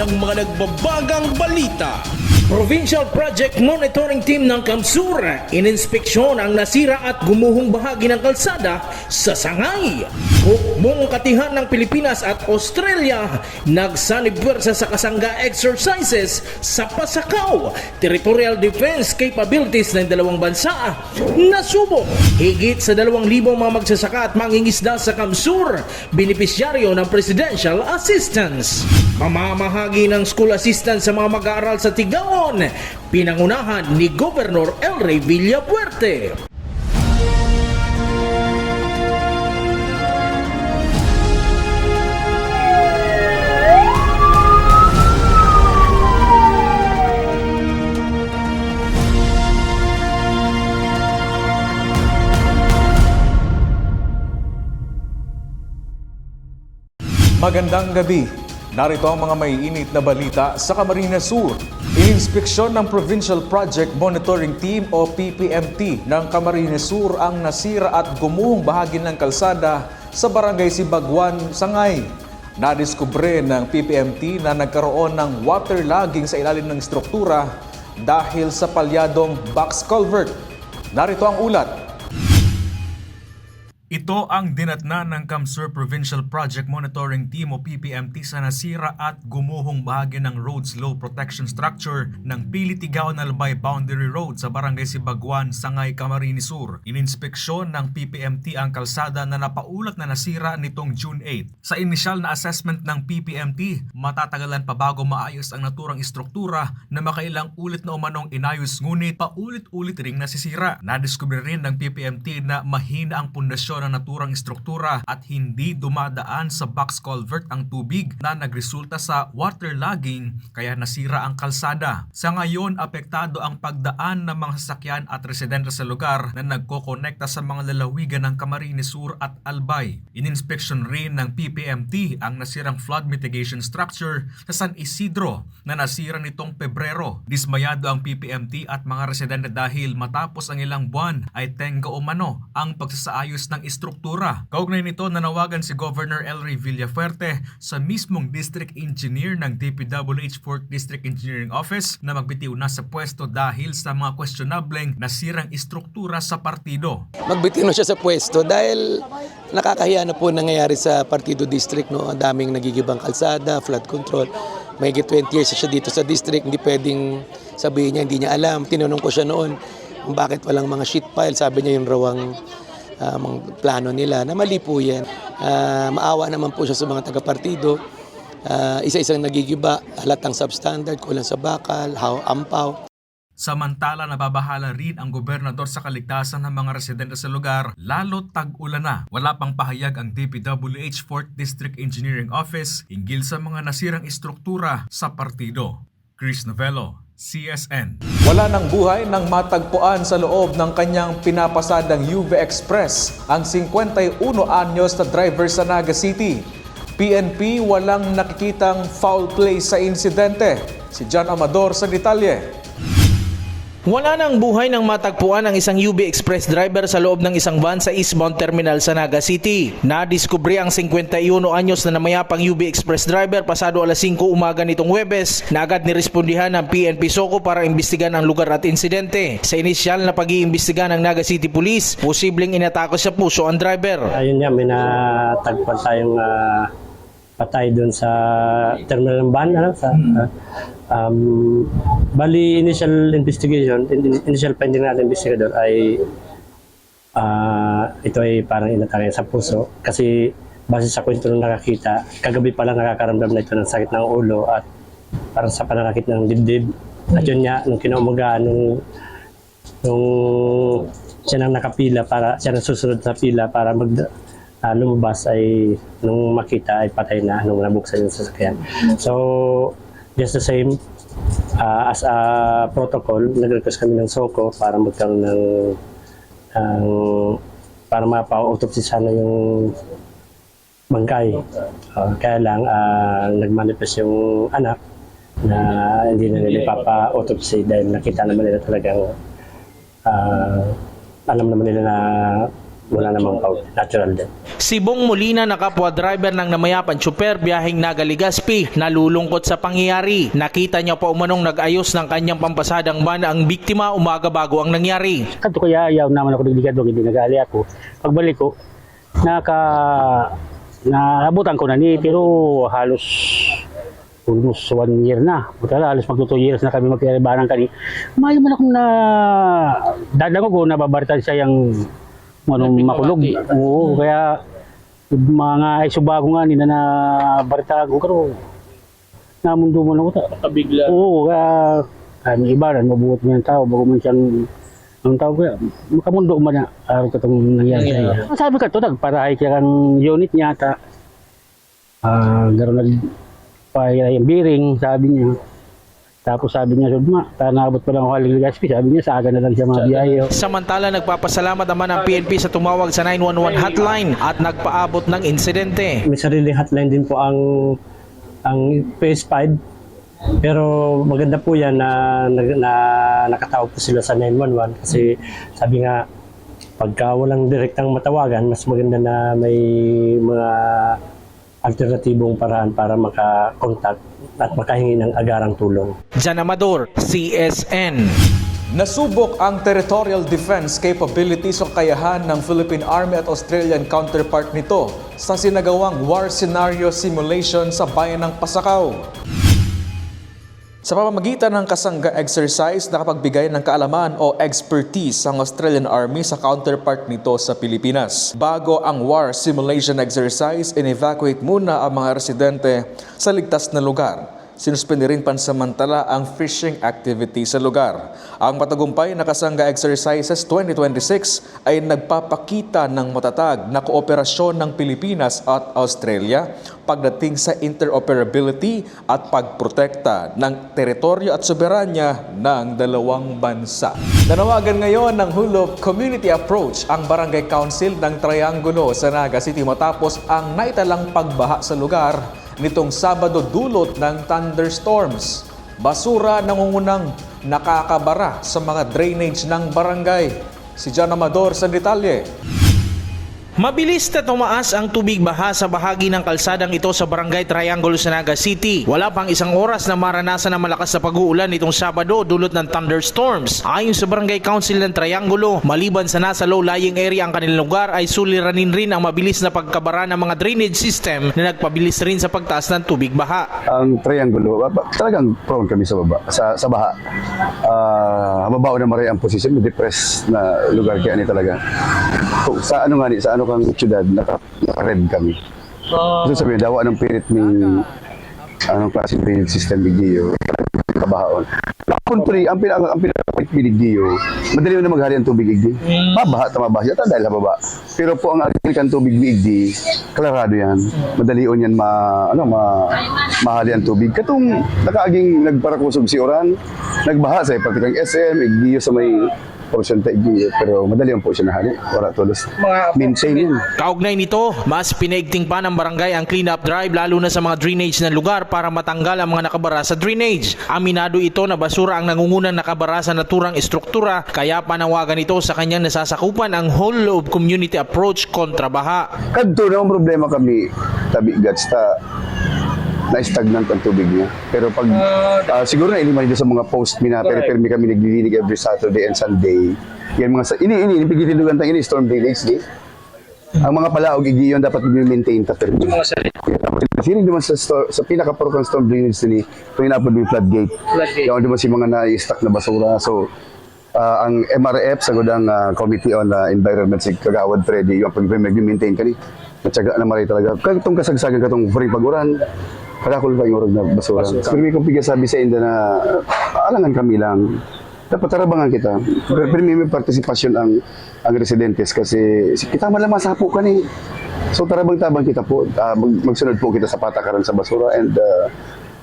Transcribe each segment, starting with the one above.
ng mga nagbabagang balita. Provincial Project Monitoring Team ng Kamsur ininspeksyon ang nasira at gumuhong bahagi ng kalsada sa Sangay. Hukbong katihan ng Pilipinas at Australia nagsanibwersa sa kasangga exercises sa Pasakaw. Territorial defense capabilities ng dalawang bansa nasubok. Higit sa 2,000 mga magsasaka at mangingisda sa Kamsur benepisyaryo ng presidential assistance. Mamamahagi ng school assistance sa mga mag-aaral sa Tigaon, pinangunahan ni Governor Elray Villapuerte. Magandang gabi. Narito ang mga maiinit na balita sa Camarines Sur. Ininspeksyon ng Provincial Project Monitoring Team o PPMT ng Camarines Sur ang nasira at gumuhong bahagi ng kalsada sa Barangay Sibagwan, Sangay. Nadiskubre ng PPMT na nagkaroon ng waterlogging sa ilalim ng struktura dahil sa palyadong box culvert. Narito ang ulat. Ito ang dinatna ng Kamsur Provincial Project Monitoring Team o PPMT sa nasira at gumuhong bahagi ng road slope protection structure ng Pili Tigaon Albay Boundary Road sa Barangay Sibagwan, Sangay, Camarines Sur. Ininspeksyon ng PPMT ang kalsada na napaulat na nasira nitong June 8. Sa inisyal na assessment ng PPMT, matatagalan pa bago maayos ang naturang istruktura na makailang ulit na umanong inayos ngunit paulit-ulit ring nasisira. Nadiskubre rin ng PPMT na mahina ang pundasyon ng naturang istruktura at hindi dumadaan sa box culvert ang tubig na nagresulta sa waterlogging kaya nasira ang kalsada. Sa ngayon, apektado ang pagdaan ng mga sasakyan at residente sa lugar na nagkokonekta sa mga lalawigan ng Camarines Sur at Albay. Ininspeksyon rin ng PPMT ang nasirang flood mitigation structure sa San Isidro na nasira nitong Pebrero. Dismayado ang PPMT at mga residente dahil matapos ang ilang buwan ay tengga umano ang pagsasaayos ng istruktura. Kaugnay nito, nanawagan si Governor Elray Villapuerte sa mismong District Engineer ng DPWH 4th District Engineering Office na magbitiw na sa pwesto dahil sa mga questionableng nasirang istruktura sa partido. Magbitiw na siya sa pwesto dahil nakakahiya na po nangyayari sa Partido District. No? Ang daming nagigibang kalsada, flood control. May 20 years siya dito sa district, hindi pwedeng sabihin niya, hindi niya alam. Tinanong ko siya noon kung bakit walang mga sheet pile. Sabi niya yung rawang mga plano nila na mali po yan. Maawa naman po siya sa mga taga-partido. Isa-isang nagigiba, halatang substandard, kulang sa bakal, ampaw. Samantala, nababahala rin ang gobernador sa kaligtasan ng mga residente sa lugar, lalo tag-ulan na. Wala pang pahayag ang DPWH 4th District Engineering Office hinggil sa mga nasirang istruktura sa partido. Chris Novello, CSN. Wala ng buhay nang matagpuan sa loob ng kanyang pinapasadang UV Express ang 51 anyos na driver sa Naga City. PNP walang nakikitang foul play sa insidente. Si John Amador sa detalye. Wala nang buhay nang matagpuan ang isang UV Express driver sa loob ng isang van sa Eastbound Terminal sa Naga City. Nadiskubre ang 51 anyos na namayapang UV Express driver pasado alas 5 umaga nitong Huwebes na agad nirespondihan ng PNP Soco para imbestigan ang lugar at insidente. Sa inisyal na pag-iimbestiga ng Naga City Police, posibleng inatake sa puso ang driver. Ayun nga, may natagpuan tayong patay doon sa terminal ng van. Bali, initial investigation, initial finding natin investigador ay ito ay parang inatake sa puso kasi base sa kwento ng nakakita, kagabi pa lang nakakaramdam na ito ng sakit ng ulo at parang sa pananakit ng dibdib. At yun nga, nung kinaumaga, nung siya nang nakapila, siya nang susunod sa pila para lumabas ay nung makita ay patay na nung nabuksan yung sasakyan. So, just the same, as a protocol, nag-request kami ng SOCO para magkaroon ng para mapa-autopsy sana yung bangkay. Kaya lang, nag-manifest yung anak na hindi na nila ipapa-autopsy dahil nakita naman nila talagang alam naman nila na wala namang natural din. Si Bong Molina na kapwa driver ng namayapan tsuper biyaheng naga Legazpi, nalulungkot sa pangyayari. Nakita niya pa umanong nag-ayos ng kanyang pampasadang van ang biktima umaga bago ang nangyari. Kanto kaya ayaw naman ako nagligado, hindi nagali ako. Pagbalik ko, naabutan ko na ni, pero halos almost 1 year na. Halos magto 2 years na kami magkaibanan kani. Mayo man akong dadango ko, nababaritan siya yung makulog. Oo, kaya mga isubago nga nila na barita ko karo namundo mo na ko ta bigla. Oo, kaya kami iba ran mabuot man tao bago man siyang ang tao kaya makamundo man na araw katong nangyari sa iya. Sabi ka to nagparahay kaya kang unit niya ta garo nag yung bearing sabi niya. Tapos sabi niya, naabot pa lang ako haling Legazpi. Sabi niya, sa aga na lang siya mabiyahe. Samantala, nagpapasalamat naman ang PNP sa tumawag sa 911 hotline at nagpaabot ng insidente. May sarili hotline din po ang PS5. Pero maganda po yan na nakatawag po sila sa 911 kasi sabi nga, pagka walang direktang matawagan, mas maganda na may mga alternatibong paraan para makakontak at makahingi ng agarang tulong. Jan Amador, CSN. Nasubok ang territorial defense capabilities o kakayahan ng Philippine Army at Australian counterpart nito sa sinagawang war scenario simulation sa bayan ng Pasakaw. Sa pamamagitan ng kasangga exercise, nakapagbigay ng kaalaman o expertise ang Australian Army sa counterpart nito sa Pilipinas. Bago ang war simulation exercise, in-evacuate muna ang mga residente sa ligtas na lugar. Sinuspende rin pansamantala ang fishing activity sa lugar. Ang matagumpay na kasangga exercises 2026 ay nagpapakita ng matatag na kooperasyon ng Pilipinas at Australia pagdating sa interoperability at pagprotekta ng teritoryo at soberanya ng dalawang bansa. Nanawagan ngayon ng Hulog Community Approach ang Barangay Council ng Triangulo sa Naga City matapos ang naitalang pagbaha sa lugar nitong Sabado dulot ng thunderstorms. Basura nangungunang nakakabara sa mga drainage ng barangay. Si Jan Amador sa detalye. Mabilis na tumaas ang tubig baha sa bahagi ng kalsadang ito sa Barangay Triangulo sa Naga City. Wala pang isang oras na maranasan ng malakas na pag-uulan nitong Sabado dulot ng thunderstorms. Ayon sa Barangay Council ng Triangulo, maliban sa nasa low-lying area ang kanilang lugar ay suliranin rin ang mabilis na pagkabara ng mga drainage system na nagpabilis rin sa pagtaas ng tubig baha. Ang Triangulo, talagang prone kami sa baba, sa baha. Mababa na maray ang posisyon, depressed na lugar kaya ni talaga. Sa ano nga ni, sa ano kang siyudad, naka-red kami. So sabi, dawa ng pirit ng anong klase ng drainage system bigdiyo, kabahaon. Kuntri, ang pinaka-pinaka-pinigdiyo, madali na maghali ang tubig igdi. Mabaha, tamabaha siya, dahil hababa. Pero po ang ang tubig igdi, klarado yan. Madali on yan mahali ang tubig. Katong nakaaging nagparakusog si Oran, nagbaha sa ipatikang SM, igdiyo sa may porsyenta igdiyo. Pero madali po siya nahali. Wala tulos. Maintain yun. Kaugnay nito, mas pinaigting pa ng barangay ang clean-up drive lalo na sa mga drainage ng lugar para matanggal ang mga nakabara sa drainage. Aminado ito na basura ang nangungunang nakabara sa naturang estruktura kaya panawagan ito sa kanyang nasasakupan ang whole of community approach kontra baha. Kadto na ang problema kami, tabi gats na-stagnant ang tubig niya. Pero pag siguro na iliman dito sa mga post permi kami naglilinig every Saturday and Sunday. Yan mga pigitindugan tang ini storm drainage di. Ang mga palaog igiyon dapat i-maintain ta permi. Sinig naman sa pinaka-porkang storm drainage ni kung inapod yung floodgate. Yung naman si mga na-stack na basura. So ang MRF sa godang Committee on Environment si Kagawad Freddy yung pag-maintain kani. Matyaga na maray talaga. Katong kasagsagan katong free paguran. Kadakol pa yung orog na basura. Pero may kumpiga sabi sa inda na alangan kami lang. Dapat tarabangan kita. Pero may partisipasyon ang residentes kasi kita malamang sapo ka ni. So tarabang-tabang kita po. Magsunod po kita sa patakaran sa basura and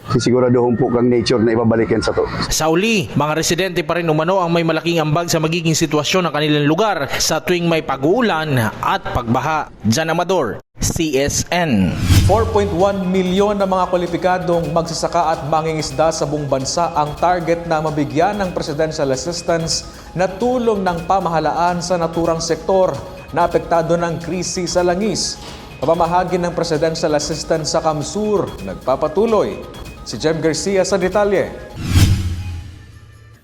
sisiguraduhin po kang nature na ibabalikin sa to. Sa uli, mga residente pa rin umano ang may malaking ambag sa magiging sitwasyon ng kanilang lugar sa tuwing may pag-uulan at pagbaha. Jan Amador, CSN. 4.1 milyon na mga kwalipikadong magsasaka at mangingisda sa buong bansa ang target na mabigyan ng presidential assistance na tulong ng pamahalaan sa naturang sektor na apektado ng krisis sa langis. Pamamahagi ng Presidential Assistant sa Kamsur nagpapatuloy. Si Jem Garcia sa detalye.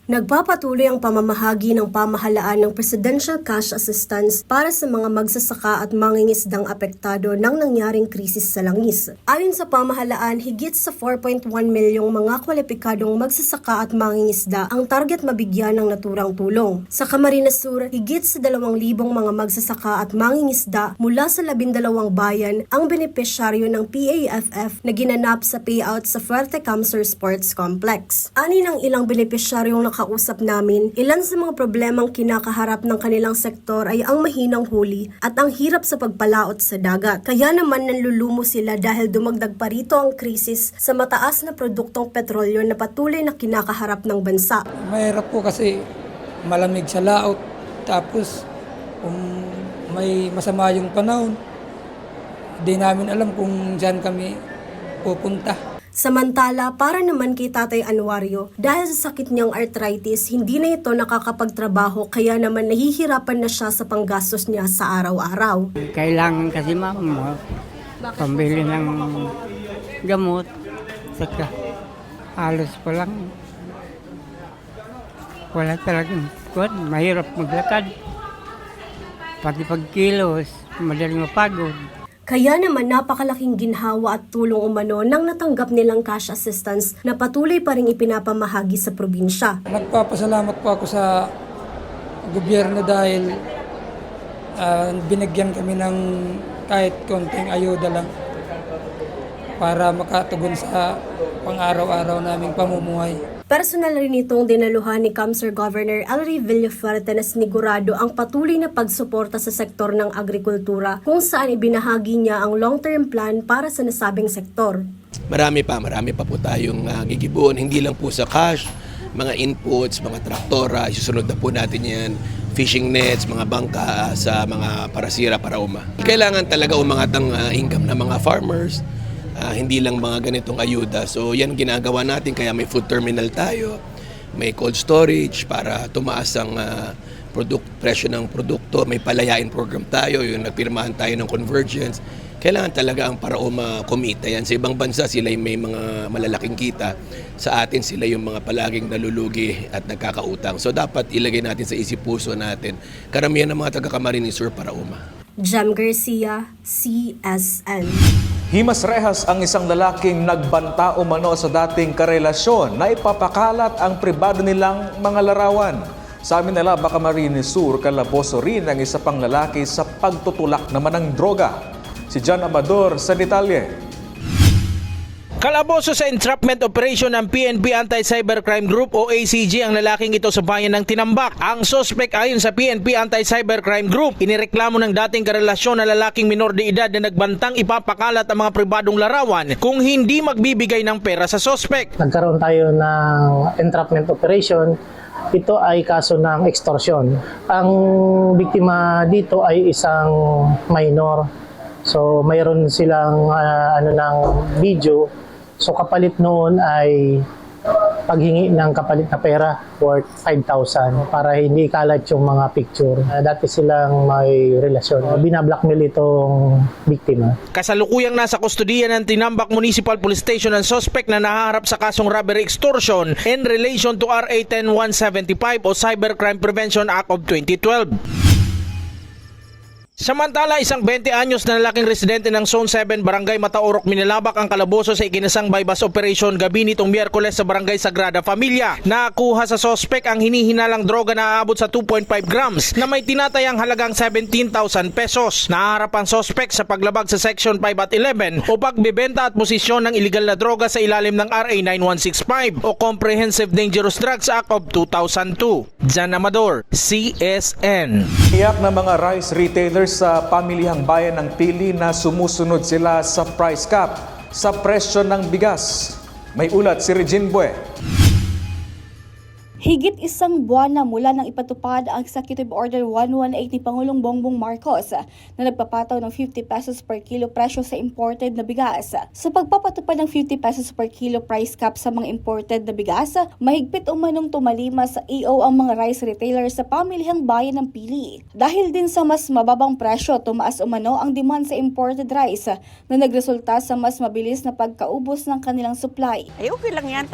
Nagpapatuloy ang pamamahagi ng pamahalaan ng Presidential Cash Assistance para sa mga magsasaka at mangingisdang apektado ng nangyaring krisis sa langis. Ayon sa pamahalaan, higit sa 4.1 milyong mga kwalipikadong magsasaka at mangingisda ang target mabigyan ng naturang tulong. Sa Camarines Sur, higit sa 2,000 mga magsasaka at mangingisda mula sa 12 bayan ang benepisyaryo ng PAFF na ginanap sa payout sa Fuerte Camsur Sports Complex. Ani ng ilang benepisyaryong kausap namin, ilan sa mga problemang kinakaharap ng kanilang sektor ay ang mahinang huli at ang hirap sa pagpalaot sa dagat. Kaya naman nanlulumo sila dahil dumagdag pa rito ang krisis sa mataas na produktong petrolyo na patuloy na kinakaharap ng bansa. Mahirap po kasi malamig sa laot, tapos kung may masama yung panahon, di namin alam kung saan kami pupunta. Samantala, para naman kay Tatay Anuario, dahil sa sakit niyang arthritis, hindi na ito nakakapagtrabaho kaya naman nahihirapan na siya sa panggastos niya sa araw-araw. Kailangan kasi mama pambili ng gamot, saka halos pa lang wala talagang squad, mahirap maglakad, pati pagkilos, madaling mapagod. Kaya naman napakalaking ginhawa at tulong umano nang natanggap nilang cash assistance na patuloy pa rin ipinapamahagi sa probinsya. Nagpapasalamat po ako sa gobyerno dahil binigyan kami ng kahit konting ayuda lang para makatugon sa pang-araw-araw naming pamumuhay. Personal rin itong dinaluhan ni Kamsur Governor Elry Villafuerte na sinigurado ang patuloy na pagsuporta sa sektor ng agrikultura kung saan ibinahagi niya ang long-term plan para sa nasabing sektor. Marami pa po tayong gigibuon, hindi lang po sa cash, mga inputs, mga traktora, isusunod na po natin yan, fishing nets, mga bangka sa mga parasira, parauma. Kailangan talaga umangat ang income ng mga farmers, hindi lang mga ganitong ayuda. So yan ginagawa natin, kaya may food terminal tayo, may cold storage para tumaas ang presyo ng produkto, may palayain program tayo, yung nagpirmahan tayo ng convergence. Kailangan talaga ang paraoma kumita yan. Sa ibang bansa sila may mga malalaking kita, sa atin sila yung mga palaging nalulugi at nagkakautang. So dapat ilagay natin sa isip puso natin, karamihan ng mga taga-Camarines Sur paraoma. Jem Garcia, CSN. Himas rehas ang isang lalaking nagbanta umano sa dating karelasyon na ipapakalat ang pribado nilang mga larawan. Sa amin nila, Camarines Sur, kalaboso rin ang isa pang lalaki sa pagtutulak naman ng droga. Si John Amador sa detalye. Kalaboso sa entrapment operation ng PNP Anti-Cybercrime Group o ACG ang lalaking ito sa bayan ng Tinambak. Ang suspect ayon sa PNP Anti-Cybercrime Group, inireklamo ng dating karelasyon na lalaking minor de edad na nagbantang ipapakalat ang mga pribadong larawan kung hindi magbibigay ng pera sa suspect. Nagkaroon tayo ng entrapment operation. Ito ay kaso ng extortion. Ang biktima dito ay isang minor. So mayroon silang ng video. So kapalit noon ay paghingi ng kapalit na pera worth 5,000 para hindi kalat yung mga picture. Dati silang may relasyon. Binablockmail itong biktima. Kasalukuyang nasa kustodiya ng Tinambak Municipal Police Station ang suspect na nahaharap sa kasong robbery extortion in relation to RA 10175 o Cybercrime Prevention Act of 2012. Samantala, isang 20 anyos na lalaking residente ng Zone 7, Barangay Mataorok, Minalabak ang kalaboso sa ikinasang bypass operation gabi nitong Miyerkules sa Barangay Sagrada Familia. Nakuha sa sospek ang hinihinalang droga na aabot sa 2.5 grams na may tinatayang halagang 17,000 pesos. Naharap ang sospek sa paglabag sa Section 5 at 11 o pagbebenta at posisyon ng iligal na droga sa ilalim ng RA 9165 o Comprehensive Dangerous Drugs Act of 2002. Jan Amador, CSN. Iyak na mga rice retailers sa pamilihang bayan ng Pili na sumusunod sila sa price cap sa presyo ng bigas. May ulat si Regine Bue. Higit isang buwan na mula nang ipatupad ang Executive Order 118 ni Pangulong Bongbong Marcos na nagpapataw ng 50 pesos per kilo presyo sa imported na bigas. Sa pagpapatupad ng 50 pesos per kilo price cap sa mga imported na bigas, mahigpit umanong tumalima sa EO ang mga rice retailers sa pamilihang bayan ng Pili. Dahil din sa mas mababang presyo, tumaas umano ang demand sa imported rice na nagresulta sa mas mabilis na pagkaubos ng kanilang supply. Ay okay lang yan,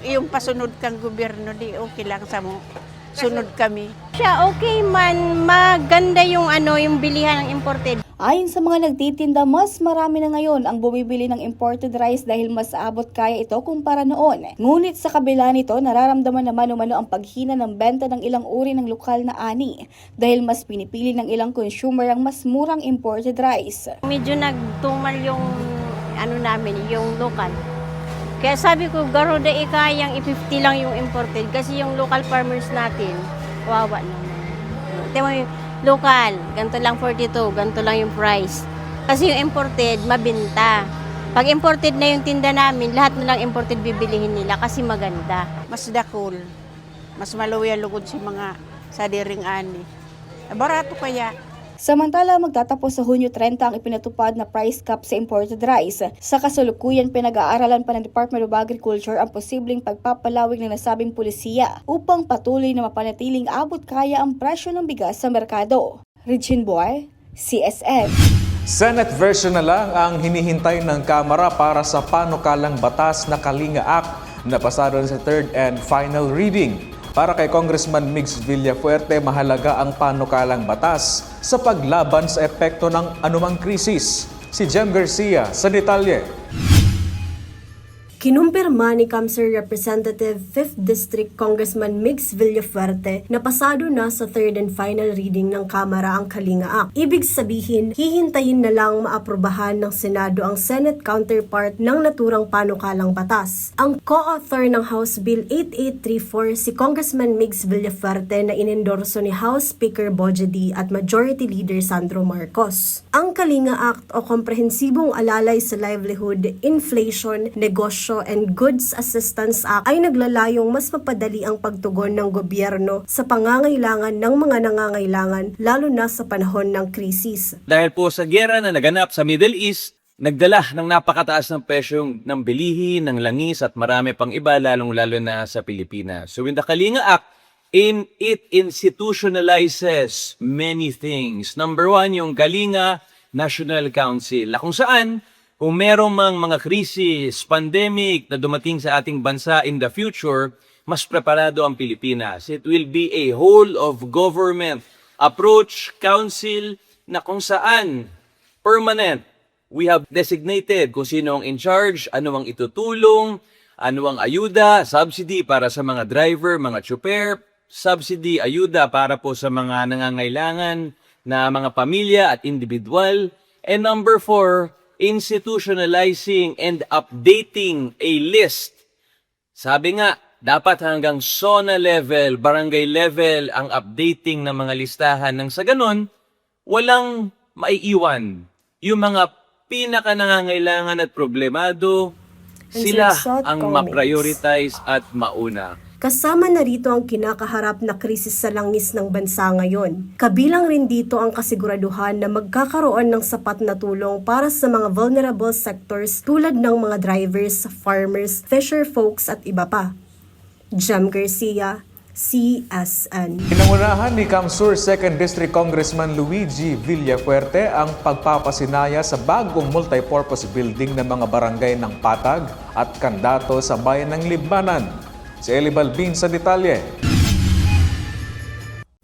yung pasunod kang gobyerno di okay lang sa mo. Sunod kami. Siya okay man, maganda yung yung bilihan ng imported. Ayon sa mga nagtitinda, mas marami na ngayon ang bumibili ng imported rice dahil mas abot kaya ito kumpara noon. Ngunit sa kabila nito, nararamdaman naman umano ang paghina ng benta ng ilang uri ng lokal na ani dahil mas pinipili ng ilang consumer ang mas murang imported rice. Medyo nagtumal yung namin, yung lokal. Kaya sabi ko, garo da kayang i-50 lang yung imported kasi yung local farmers natin, wawa naman. Ito yung local, ganito lang 42, ganito lang yung price. Kasi yung imported, mabenta. Pag imported na yung tinda namin, lahat na lang imported bibilihin nila kasi maganda. Mas dakol, mas maluya lugod si mga sadiring ani. Barato kaya. Samantala, magtatapos sa Hunyo 30 ang ipinatupad na price cap sa imported rice. Sa kasalukuyan, pinag-aaralan pa ng Department of Agriculture ang posibleng pagpapalawig ng nasabing pulisiya upang patuloy na mapanatiling abot kaya ang presyo ng bigas sa merkado. Regine Boy, CSN. Senate version na lang ang hinihintay ng Kamara para sa panukalang batas na Kalinga Act na pasado sa third and final reading. Para kay Congressman Migs Villafuerte, mahalaga ang panukalang batas sa paglaban sa epekto ng anumang krisis. Si Jem Garcia sa detalye. Kinumpirma ni Kamsur Representative 5th District Congressman Migs Villafuerte na pasado na sa third and final reading ng Kamara ang Kalinga Act. Ibig sabihin, hihintayin na lang maaprubahan ng Senado ang Senate counterpart ng naturang panukalang batas. Ang co-author ng House Bill 8834 si Congressman Migs Villafuerte na inendorso ni House Speaker Boje D at Majority Leader Sandro Marcos. Ang Kalinga Act o komprehensibong alalay sa livelihood, inflation, negosyo and Goods Assistance Act ay naglalayong mas mapadali ang pagtugon ng gobyerno sa pangangailangan ng mga nangangailangan lalo na sa panahon ng krisis. Dahil po sa giyera na naganap sa Middle East, nagdala ng napakataas ng presyo ng bilihin, ng langis at marami pang iba lalong-lalo na sa Pilipinas. So in the Kalinga Act, it institutionalizes many things. Number one, yung Kalinga National Council, na kung saan kung merong mga krisis, pandemic na dumating sa ating bansa in the future, mas preparado ang Pilipinas. It will be a whole of government approach, council, na kung saan permanent. We have designated kung sino ang in charge, ano ang itutulong, ano ang ayuda, subsidy para sa mga driver, mga chauffeur, subsidy, ayuda para po sa mga nangangailangan na mga pamilya at individual. And number 4, institutionalizing and updating a list. Sabi nga, dapat hanggang zona level, barangay level ang updating ng mga listahan nang sa ganon, walang maiiwan. Yung mga pinaka nangangailangan at problemado, sila ang ma-prioritize at mauna. Kasama na rito ang kinakaharap na krisis sa langis ng bansa ngayon. Kabilang rin dito ang kasiguraduhan na magkakaroon ng sapat na tulong para sa mga vulnerable sectors tulad ng mga drivers, farmers, fisher folks at iba pa. Jem Garcia, CSN. Pinangunahan ni Kamsur 2nd District Congressman Luigi Villafuerte ang pagpapasinaya sa bagong multipurpose building ng mga barangay ng Patag at Candato sa bayan ng Libmanan. Si Eli Balbin sa detalye.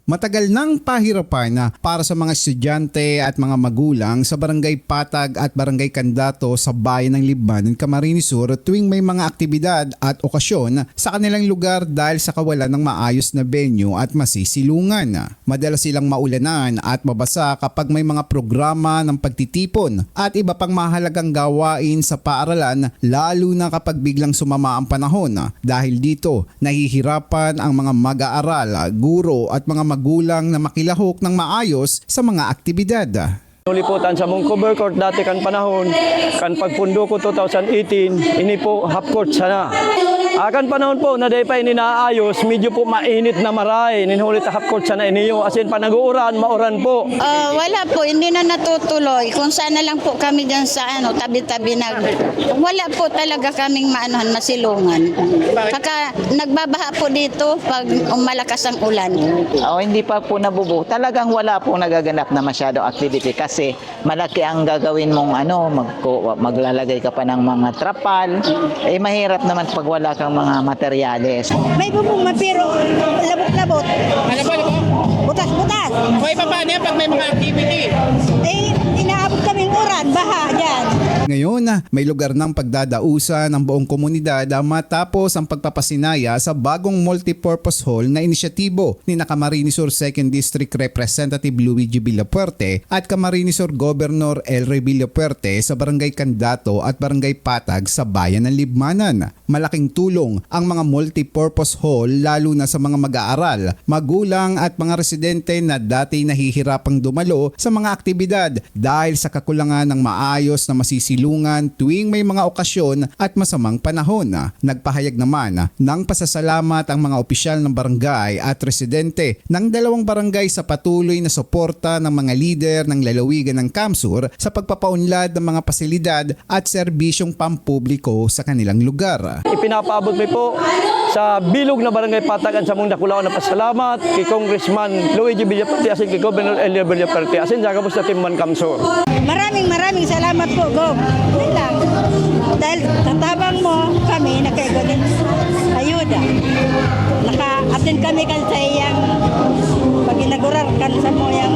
Matagal nang pahirapan para sa mga estudyante at mga magulang sa Barangay Patag at Barangay Candato sa bayan ng Libmanan, Camarines Sur tuwing may mga aktibidad at okasyon sa kanilang lugar dahil sa kawalan ng maayos na venue at masisilungan. Madalas silang maulanan at mabasa kapag may mga programa ng pagtitipon at iba pang mahalagang gawain sa paaralan, lalo na kapag biglang sumama ang panahon. Dahil dito, nahihirapan ang mga mag-aaral, guro at mga magulang na makilahok ng maayos sa mga aktibidad. Uliputan sa mong cover court dati kan panahon, kan pagpundo ko 2018, ini po half court sana. Akan panahon po na day pa inaayos, medyo po mainit na maray. Ninhulit half court sana iniyo. As in, panaguuran, mauran po. Wala po, hindi na natutuloy. Kung sana lang po kami dyan sa tabi-tabi wala po talaga kaming masilungan. Saka nagbabaha po dito pag malakas ang ulan. Hindi pa po nabubuo. Talagang wala po nagaganap na masyado activity kasi malaki ang gagawin mong maglalagay ka pa ng mga trapal. Mahirap naman pag wala kang mga materyales. May bubong pero labot-labot. Ano ba? Butas-butas. Okay pa paano yan pag may mga activity? Inaabot kaming uran, baha dyan. Ngayon, may lugar ng pagdadausa ng buong komunidad matapos ang pagpapasinaya sa bagong multipurpose hall na inisyatibo ni Camarines Sur 2nd District Representative Luigi Villapuerte at Camarines Sur Governor Elroy Villapuerte sa Barangay Candato at Barangay Patag sa Bayan ng Libmanan. Malaking tulong ang mga multipurpose hall lalo na sa mga mag-aaral, magulang at mga residente na dati nahihirapang dumalo sa mga aktibidad dahil sa kakulangan ng maayos na masisilungan tuwing may mga okasyon at masamang panahon. Nagpahayag naman ng pasasalamat ang mga opisyal ng barangay at residente ng dalawang barangay sa patuloy na suporta ng mga lider ng lalawigan ng Kamsur sa pagpapaunlad ng mga pasilidad at serbisyong pampubliko sa kanilang lugar. Ipinapaabot mo po sa bilog na barangay Patagan sa mong Dakulao na pasalamat kay Congressman Luigi Villapuerte asin kay Governor Elroy Villapuerte asin sa kabus na Timman Kamsur. Maraming salamat po, Gob. Yun lang. Dahil tatabang mo kami, nakaigo din ayuda. Naka-attend kami kan sa iyang pag inagurar kan sa mo yung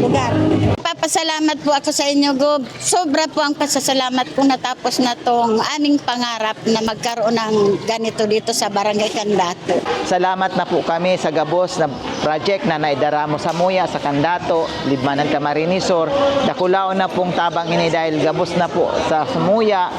lugar. Papasalamat po ako sa inyo, Gob. Sobra po ang pasasalamat kung natapos na tong aming pangarap na magkaroon ng ganito dito sa Barangay Candato. Salamat na po kami sa gabos na project na naidaramo sa Muya, sa Candato, Libmanan, Camarines Sur. Dakulao na pong tabang ini dahil gabos na po sa Muya.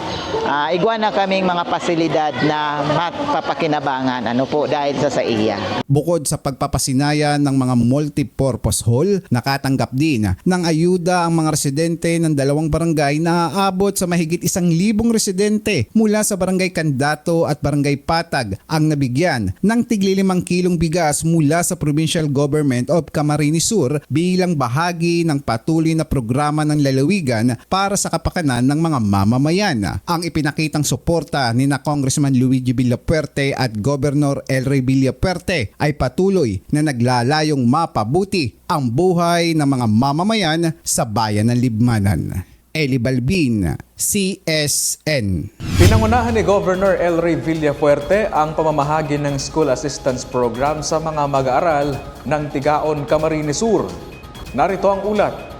Igwa na kaming mga pasilidad na mapapakinabangan dahil sa iya. Bukod sa pagpapasinaya ng mga multipurpose hall, nakatanggap din ng ayuda ang mga residente ng dalawang barangay na aabot sa mahigit 1,000 residente mula sa Barangay Candato at Barangay Patag ang nabigyan ng tigli 5 kilong bigas mula sa Provincial Government of Camarines Sur bilang bahagi ng patuloy na programa ng lalawigan para sa kapakanan ng mga mamamayan. Ang ipinakitang suporta ni Congressman Luigi Villapuerte at Governor Elroy Villapuerte ay patuloy na naglalayong mapabuti ang buhay ng mga mamamayan sa bayan ng Libmanan. Eli Balbin, CSN. Pinangunahan ni Governor Elroy Villapuerte ang pamamahagi ng School Assistance Program sa mga mag-aaral ng Tigaon, Camarines Sur. Narito ang ulat.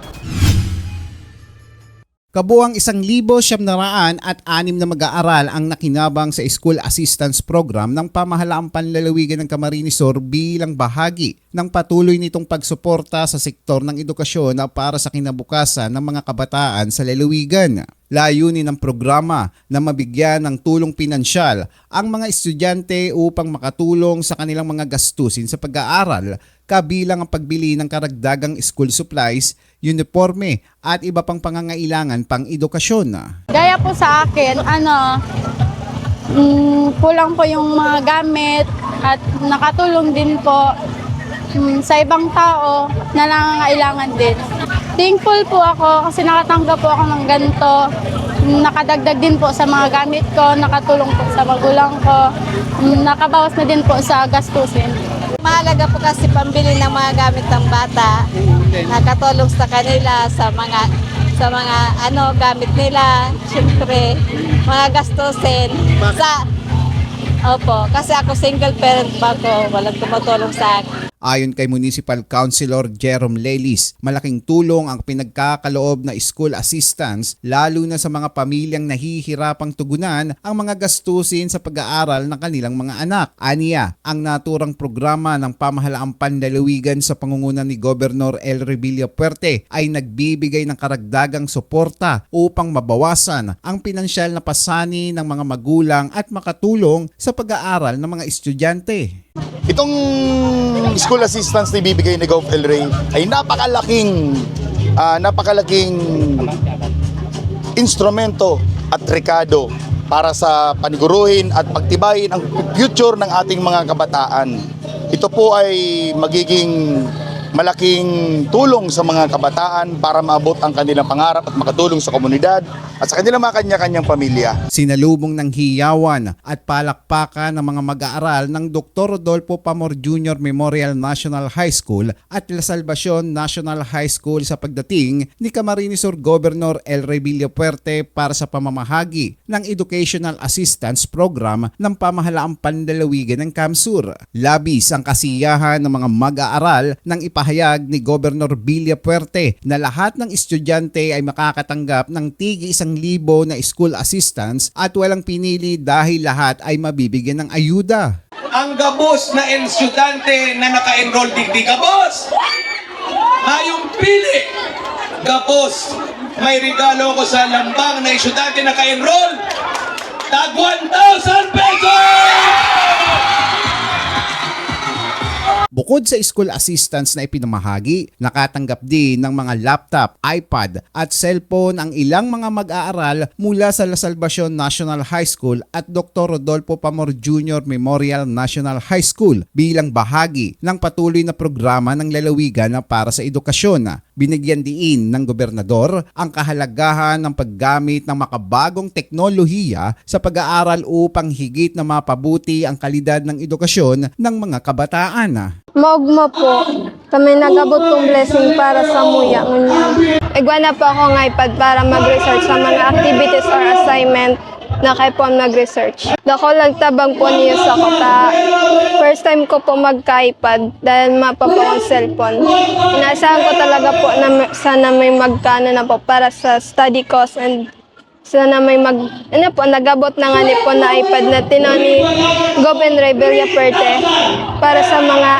Kabuang 1,706 na mag-aaral ang nakinabang sa School Assistance Program ng Pamahalaang Panlalawigan ng Camarines Sur bilang bahagi ng patuloy nitong pagsuporta sa sektor ng edukasyon para sa kinabukasan ng mga kabataan sa lalawigan. Layunin ng programa na mabigyan ng tulong pinansyal ang mga estudyante upang makatulong sa kanilang mga gastusin sa pag-aaral, kabilang ang pagbili ng karagdagang school supplies, uniforme at iba pang pangangailangan pang edukasyon. Gaya po sa akin, kulang po yung mga gamit at nakatulong din po sa ibang tao na nangangailangan din. Thankful po ako kasi nakatanggap po ako ng ganito. Nakadagdag din po sa mga gamit ko, nakatulong po sa magulang ko, nakabawas na din po sa gastusin. Mahalaga po kasi pambili ng mga gamit ng bata. Nakatulong sa kanila sa mga gamit nila. Siyempre, mga gastusin. Kasi ako single parent pa ko, walang tumutulong sa akin. Ayon kay Municipal Councilor Jerome Lelis, malaking tulong ang pinagkakaloob na school assistance lalo na sa mga pamilyang nahihirapang tugunan ang mga gastusin sa pag-aaral ng kanilang mga anak. Aniya, ang naturang programa ng Pamahalaang Panlalawigan sa pangunguna ni Governor Elroy Villapuerte ay nagbibigay ng karagdagang suporta upang mabawasan ang pinansyal na pasani ng mga magulang at makatulong sa pag-aaral ng mga estudyante. Itong school assistance na ibibigay ni Gov. Elroy ay napakalaking instrumento at rekado para sa paniguruhin at pagtibayin ang future ng ating mga kabataan. Ito po ay magiging malaking tulong sa mga kabataan para maabot ang kanilang pangarap at makatulong sa komunidad at sa kanilang mga kanya-kanyang pamilya. Sinalubong ng hiyawan at palakpakan ng mga mag-aaral ng Dr. Rodolfo Pamor Jr. Memorial National High School at La Salvacion National High School sa pagdating ni Camarines Sur Governor El Rey Villapuerte para sa pamamahagi ng Educational Assistance Program ng pamahalaang pandalawigan ng CAMSUR. Labis ang kasiyahan ng mga mag-aaral ng ipahayag ni Governor Villapuerte na lahat ng estudyante ay makakatanggap ng tigi 1,000 na school assistance at walang pinili dahil lahat ay mabibigyan ng ayuda. Ang gabos na estudyante na naka-enroll digdi gabos. Hayong pili. Gabos. May regalo ko sa lambang na estudyante na naka-enroll. Tag 1,000 pesos! Bukod sa school assistance na ipinamahagi, nakatanggap din ng mga laptop, iPad at cellphone ang ilang mga mag-aaral mula sa La Salvacion National High School at Dr. Rodolfo Pamor Jr. Memorial National High School bilang bahagi ng patuloy na programa ng lalawigan para sa edukasyon. Binigyan din ng gobernador ang kahalagahan ng paggamit ng makabagong teknolohiya sa pag-aaral upang higit na mapabuti ang kalidad ng edukasyon ng mga kabataan. Maugma po, kami nagabot kong blessing para sa muya. Igwa na po ako ng iPad para mag-research sa mga activities or assignment na kayo po mag-research. Dako lang tabang po niyo sa kota. First time ko po magka-iPad dahil mapa po ang cellphone. Inaasahan ko talaga po na sana may magkano na po para sa study cost and sana may nagabot na nga ni po na iPad na tinani Governor Villapuerte para sa mga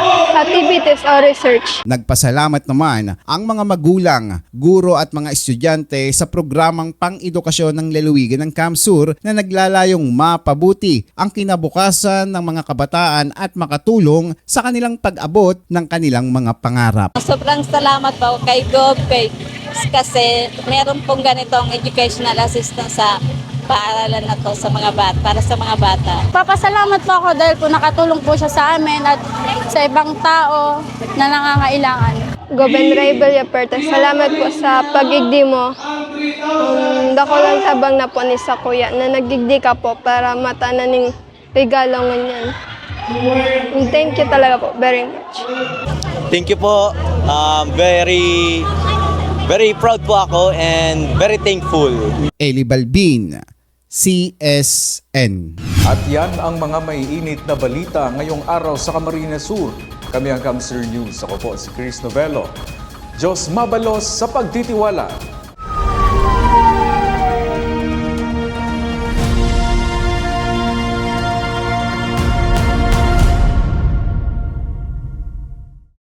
activities o research. Nagpasalamat naman ang mga magulang, guro at mga estudyante sa programang pang-edukasyon ng lalawigan ng CAMSUR na naglalayong mapabuti ang kinabukasan ng mga kabataan at makatulong sa kanilang pag-abot ng kanilang mga pangarap. Sobrang salamat po kay Gov. Kasi meron pong ganitong educational assistance sa paaralan na to sa mga bata, para sa mga bata. Papasalamat po ako dahil po nakatulong po siya sa amin at sa ibang tao na nangangailangan. Governor Villapuerte, salamat po sa pagigdi mo. Dako lang tabang na po ni sa kuya na nagdigdi ka po para matanan ng regalo nganyan. Thank you talaga po very much. Thank you po. Very proud po ako and very thankful. Eli Balbin, CSN. At yan ang mga maiinit na balita ngayong araw sa Camarines Sur. Kami ang CAMSUR News. Ako po si Chris Novello. Diyos mabalos sa pagtitiwala.